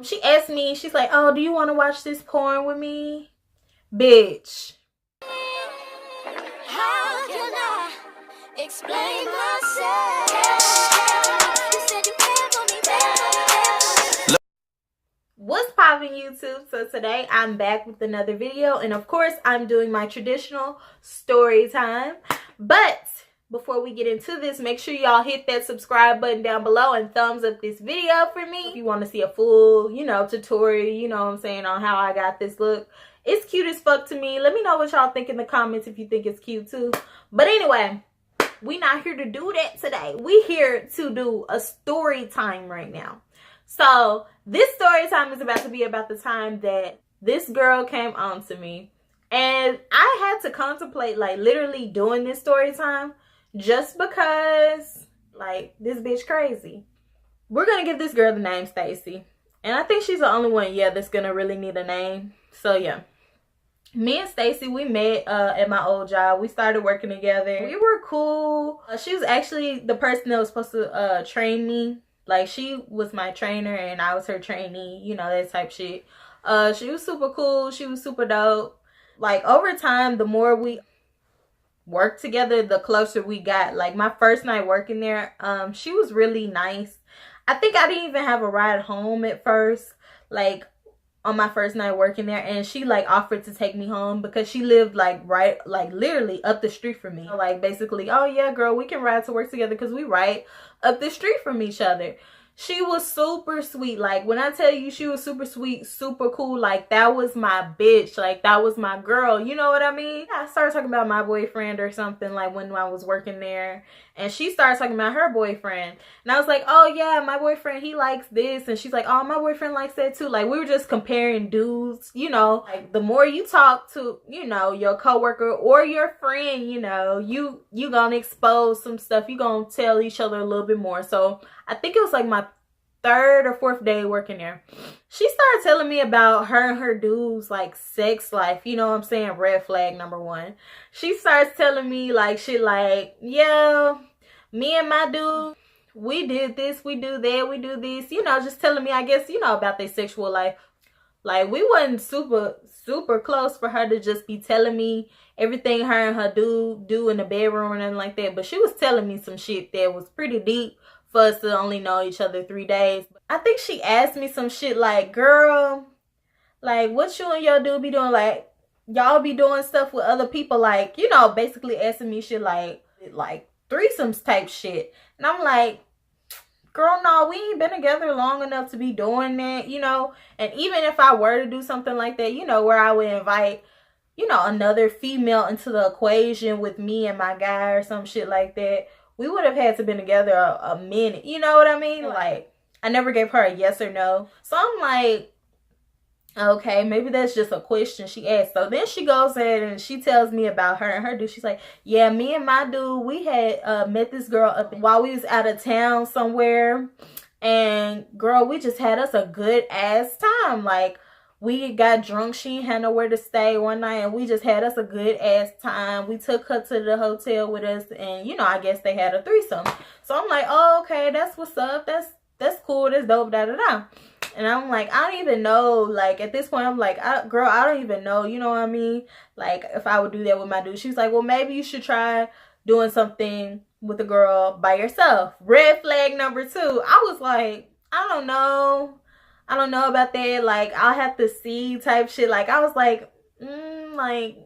She asked me, she's like, oh, do you want to watch this porn with me? Bitch. How can I explain myself? What's poppin', YouTube? So today I'm back with another video, and of course I'm doing my traditional story time. But before we get into this, make sure y'all hit that subscribe button down below and thumbs up this video for me if you want to see a full, tutorial, what I'm saying, on how I got this look. It's cute as fuck to me. Let me know what y'all think in the comments if you think it's cute too. But anyway, we not here to do that today. We here to do a story time right now. So this story time is about to be about the time that this girl came on to me, and I had to contemplate like literally doing this story time just because like this bitch crazy. We're gonna give this girl the name Stacy, and I think she's the only one that's gonna really need a name. So yeah, me and Stacy, we met at my old job. We started working together. We were cool. She was actually the person that was supposed to train me. Like, she was my trainer and I was her trainee, that type shit. She was super cool. She was super dope. Like, over time, the more we worked together, the closer we got. Like, my first night working there, she was really nice. I think I didn't even have a ride home at first, like, on my first night working there, and she like offered to take me home because she lived like literally up the street from me. Like, basically, oh yeah girl, we can ride to work together because we right up the street from each other. She was super sweet. Like, when I tell you she was super sweet, super cool, like that was my bitch, like that was my girl, you know what I mean? I started talking about my boyfriend or something like when I was working there, and she started talking about her boyfriend, and I was like, oh yeah, my boyfriend, he likes this, and she's like, oh, my boyfriend likes that too. Like, we were just comparing dudes, like the more you talk to your coworker or your friend, you gonna expose some stuff, you gonna tell each other a little bit more. So I think it was like my third or fourth day working there, she started telling me about her and her dude's like sex life, you know what I'm saying? Red flag number one. She starts telling me like shit like, yeah, me and my dude, we did this, we do that, we do this, just telling me, I guess, about their sexual life. Like, we wasn't super close for her to just be telling me everything her and her dude do in the bedroom or nothing like that, but she was telling me some shit that was pretty deep for us to only know each other 3 days. I think she asked me some shit like, girl, like, what you and your dude be doing? Like, y'all be doing stuff with other people, like, basically asking me shit like threesomes type shit. And I'm like, girl, no, we ain't been together long enough to be doing that, And even if I were to do something like that, where I would invite, another female into the equation with me and my guy or some shit like that, we would have had to been together a minute, you know what I mean? Like, I never gave her a yes or no. So I'm like, okay, maybe that's just a question she asked. So then she goes ahead and she tells me about her and her dude. She's like, yeah, me and my dude, we had met this girl up while we was out of town somewhere. And girl, we just had us a good ass time. Like, we got drunk. She ain't had nowhere to stay one night, and we just had us a good ass time. We took her to the hotel with us, and I guess they had a threesome. So I'm like, oh, okay, that's what's up. That's cool. That's dope. Da da da. And I'm like, I don't even know. Like, at this point, I'm like, girl, I don't even know. You know what I mean? Like, if I would do that with my dude. She's like, well, maybe you should try doing something with a girl by yourself. Red flag number 2. I was like, I don't know about that. Like, I'll have to see type shit. Like, I was like, like,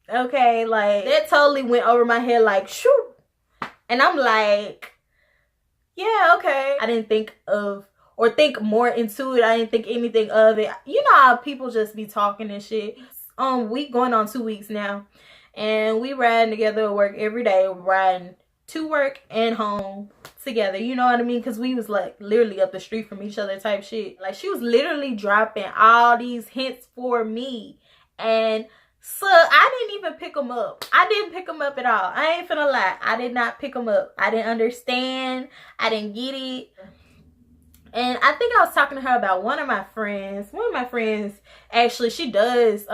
okay, like, that totally went over my head like, shoot. And I'm like, yeah, okay. I didn't think of or think more into it. I didn't think anything of it. You know how people just be talking and shit. We going on 2 weeks now, and we riding together at work every day, riding to work and home together, you know what I mean? Because we was like literally up the street from each other type shit. Like, she was literally dropping all these hints for me, and so I didn't even pick them up. I didn't pick them up at all. I ain't finna lie, I did not pick them up. I didn't understand, I didn't get it. And I think I was talking to her about one of my friends actually, she does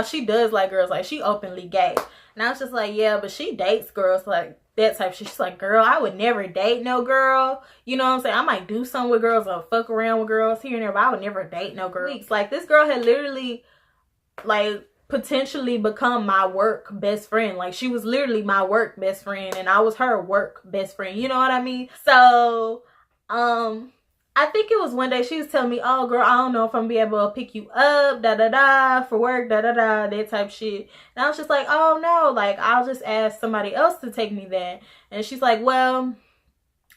she does like girls, like she openly gay. And I was just like, yeah, but she dates girls like that type of shit. She's like, girl, I would never date no girl. You know what I'm saying? I might do something with girls or fuck around with girls here and there, but I would never date no girl. Like, this girl had literally, like, potentially become my work best friend. Like, she was literally my work best friend, and I was her work best friend. You know what I mean? So, I think it was one day she was telling me, oh, girl, I don't know if I'm gonna be able to pick you up, da-da-da, for work, da-da-da, that type of shit. And I was just like, oh, no, like, I'll just ask somebody else to take me there. And she's like, well,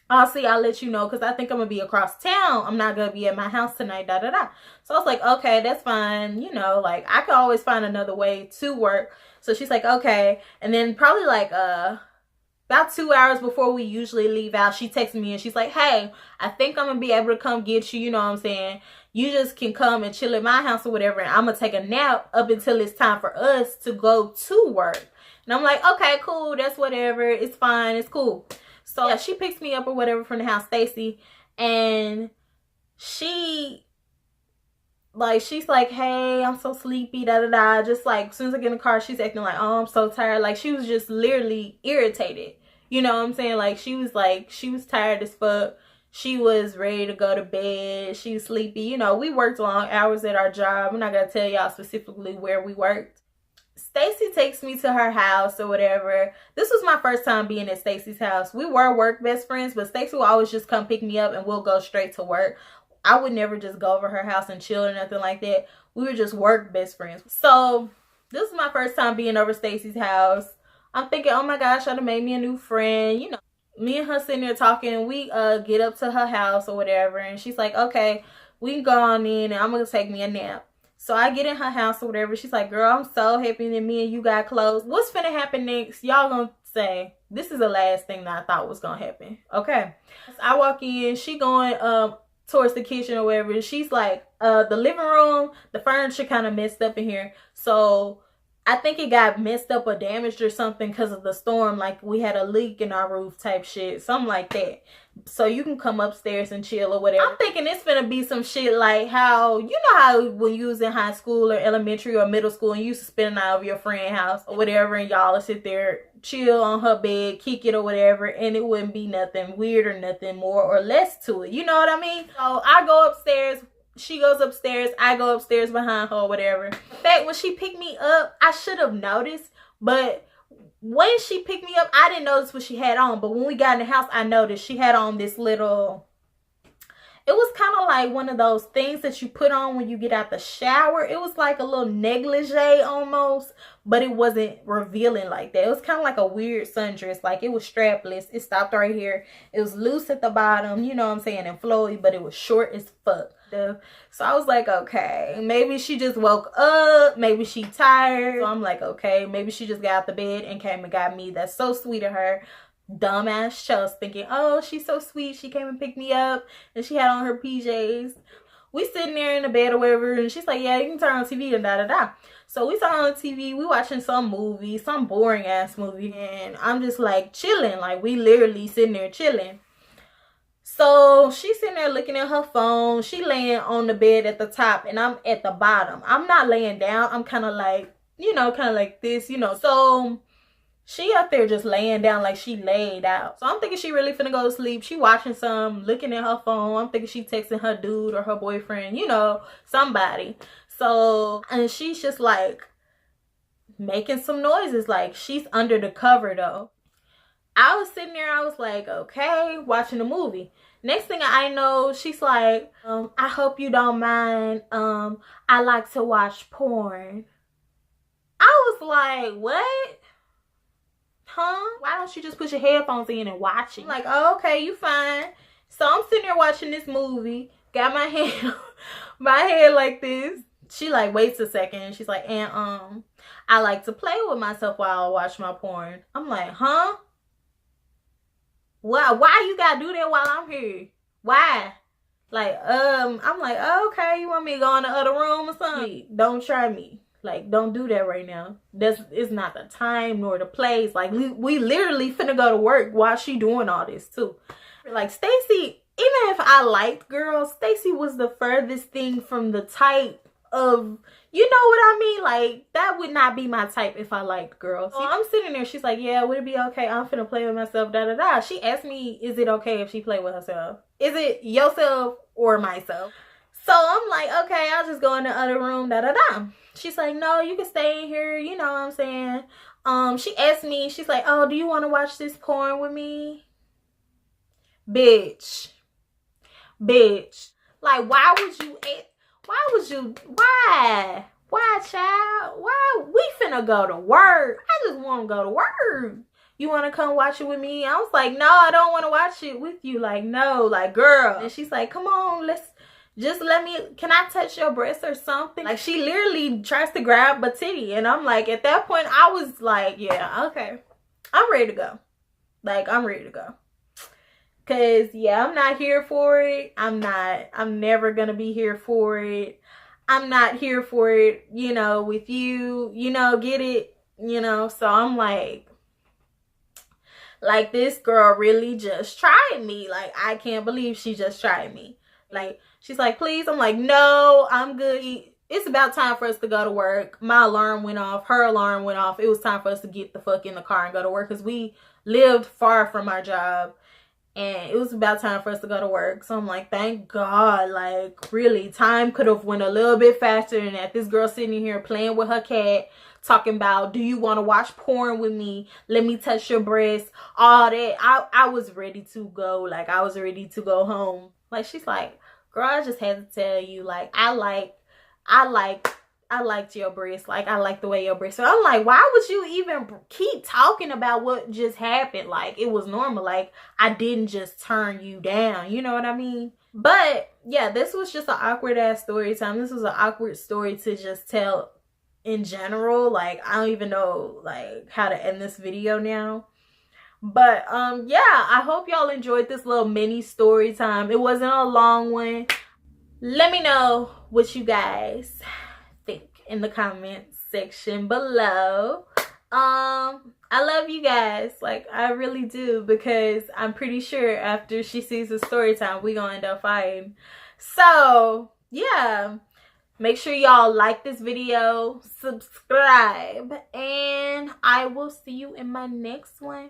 I'll see, I'll let you know, because I think I'm gonna be across town. I'm not gonna be at my house tonight, da-da-da. So I was like, okay, that's fine. You know, like, I could always find another way to work. So she's like, okay. And then probably, like, about 2 hours before we usually leave out, she texted me and she's like, hey, I think I'm gonna be able to come get you. You know what I'm saying? You just can come and chill at my house or whatever, and I'm gonna take a nap up until it's time for us to go to work. And I'm like, okay, cool, that's whatever, it's fine, it's cool. So yeah, she picks me up or whatever from the house, Stacy, and she's like, hey, I'm so sleepy, da-da-da. Just like, as soon as I get in the car, she's acting like, oh, I'm so tired. Like, she was just literally irritated. You know what I'm saying? Like, she was tired as fuck. She was ready to go to bed. She was sleepy. You know, we worked long hours at our job. I'm not going to tell y'all specifically where we worked. Stacy takes me to her house or whatever. This was my first time being at Stacy's house. We were work best friends, but Stacy will always just come pick me up and we'll go straight to work. I would never just go over her house and chill or nothing like that. We were just work best friends. So this is my first time being over Stacy's house. I'm thinking, oh my gosh, I'd have made me a new friend. You know, me and her sitting there talking. We get up to her house or whatever, and she's like, okay, we can go on in and I'm gonna take me a nap. So I get in her house or whatever. She's like, girl, I'm so happy that me and you got close. What's finna happen next? Y'all gonna say, this is the last thing that I thought was gonna happen. Okay. So I walk in, she going towards the kitchen or whatever. She's like, the living room, the furniture kind of messed up in here. So I think it got messed up or damaged or something because of the storm. Like, we had a leak in our roof type shit. Something like that. So you can come upstairs and chill or whatever. I'm thinking it's gonna be some shit like how, you know how when you was in high school or elementary or middle school and you used to spend a night over your friend's house or whatever, and y'all would sit there, chill on her bed, kick it or whatever, and it wouldn't be nothing weird or nothing more or less to it. You know what I mean? So I go upstairs. She goes upstairs. I go upstairs behind her or whatever. In fact, when she picked me up, I should have noticed, but when she picked me up, I didn't notice what she had on. But when we got in the house, I noticed she had on this little, it was kind of like one of those things that you put on when you get out the shower. It was like a little negligee almost, but it wasn't revealing like that. It was kind of like a weird sundress. Like, it was strapless. It stopped right here. It was loose at the bottom, you know what I'm saying, and flowy, but it was short as fuck. So I was like, okay, maybe she just woke up, maybe she tired. So I'm like, okay, maybe she just got out the bed and came and got me. That's so sweet of her. Dumbass Chels thinking, oh, she's so sweet, she came and picked me up and she had on her PJs. We sitting there in the bed or whatever, and she's like, yeah, you can turn on TV and da-da-da. So we turn on the TV, we watching some movie, some boring ass movie, and I'm just like chilling. Like, we literally sitting there chilling. So she's sitting there looking at her phone. She laying on the bed at the top and I'm at the bottom. I'm not laying down. I'm kind of like, you know, kind of like this, you know. So she up there just laying down like she laid out. So I'm thinking she really finna go to sleep. She watching some, looking at her phone. I'm thinking she texting her dude or her boyfriend, you know, somebody. So, and she's just like making some noises. Like, she's under the cover though. I was sitting there, I was like, okay, watching the movie. Next thing I know, she's like, I hope you don't mind. I like to watch porn. I was like, what? Huh? Why don't you just put your headphones in and watch it? I'm like, oh, okay, you fine. So I'm sitting there watching this movie. Got my hand like this. She like waits a second and she's like, and I like to play with myself while I watch my porn. I'm like, huh? Why you gotta do that while I'm here? Why? Like, I'm like, oh, okay, you want me to go in the other room or something? Don't try me. Like, don't do that right now. It's not the time nor the place. Like, we literally finna go to work while she doing all this too. Like, Stacy, even if I liked girls, Stacy was the furthest thing from the type of, you know what I mean? Like, that would not be my type if I liked girls. So I'm sitting there, she's like, yeah, would it be okay? I'm finna play with myself, da da da. She asked me, is it okay if she play with herself? Is it yourself or myself? So I'm like, okay, I'll just go in the other room, da da da. She's like, no, you can stay in here, you know what I'm saying? She asked me, she's like, oh, do you want to watch this porn with me? Bitch. Like, why, child? Why? We finna go to work. I just want to go to work. You want to come watch it with me? I was like, no, I don't want to watch it with you. Like, no, like, girl. And she's like, come on, can I touch your breast or something? Like, she literally tries to grab a titty. And I'm like, at that point, I was like, yeah, okay. I'm ready to go. Like, I'm ready to go. Cause yeah, I'm not here for it. I'm never gonna be here for it. I'm not here for it, you know, with you, you know, get it, you know. So I'm like this girl really just tried me. Like, I can't believe she just tried me. Like, she's like, please. I'm like, no, I'm good. It's about time for us to go to work. My alarm went off. Her alarm went off. It was time for us to get the fuck in the car and go to work, because we lived far from our job. And it was about time for us to go to work. So I'm like, thank God. Like, really, time could have went a little bit faster than that. This girl sitting here playing with her cat, talking about, do you want to watch porn with me? Let me touch your breast. All that. I was ready to go. Like, I was ready to go home. Like, she's like, girl, I just had to tell you, like, I liked your breast. Like, I like the way your breast. So I'm like, why would you even keep talking about what just happened? Like, it was normal. Like, I didn't just turn you down. You know what I mean? But yeah, this was just an awkward ass story time. This was an awkward story to just tell in general. Like, I don't even know like how to end this video now. But yeah, I hope y'all enjoyed this little mini story time. It wasn't a long one. Let me know what you guys think in the comments section below. I love you guys. Like, I really do, because I'm pretty sure after she sees the story time, we gonna end up fighting. So yeah, make sure y'all like this video, subscribe, and I will see you in my next one.